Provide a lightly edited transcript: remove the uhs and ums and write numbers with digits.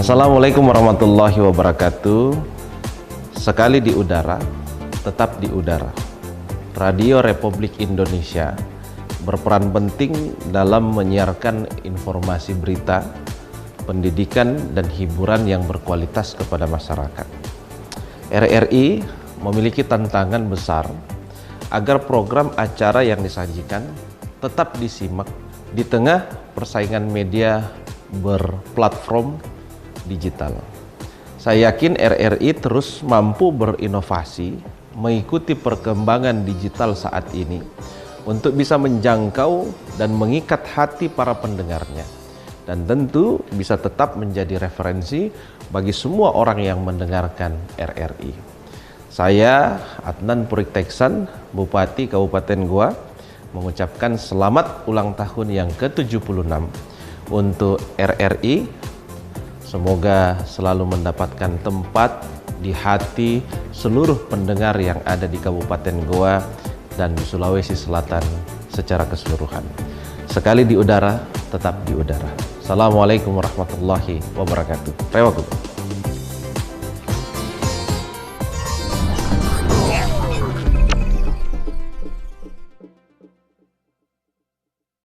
Assalamualaikum warahmatullahi wabarakatuh. Sekali di udara, tetap di udara. Radio Republik Indonesia berperan penting dalam menyiarkan informasi berita, pendidikan, dan hiburan yang berkualitas kepada masyarakat. RRI memiliki tantangan besar agar program acara yang disajikan tetap disimak di tengah persaingan media berplatform digital. Saya yakin RRI terus mampu berinovasi mengikuti perkembangan digital saat ini untuk bisa menjangkau dan mengikat hati para pendengarnya, dan tentu bisa tetap menjadi referensi bagi semua orang yang mendengarkan RRI. Saya Adnan Purik Teksan, Bupati Kabupaten Goa, mengucapkan selamat ulang tahun yang ke-76 untuk RRI. Semoga selalu mendapatkan tempat di hati seluruh pendengar yang ada di Kabupaten Goa dan di Sulawesi Selatan secara keseluruhan. Sekali di udara, tetap di udara. Assalamualaikum warahmatullahi wabarakatuh. Terima kasih.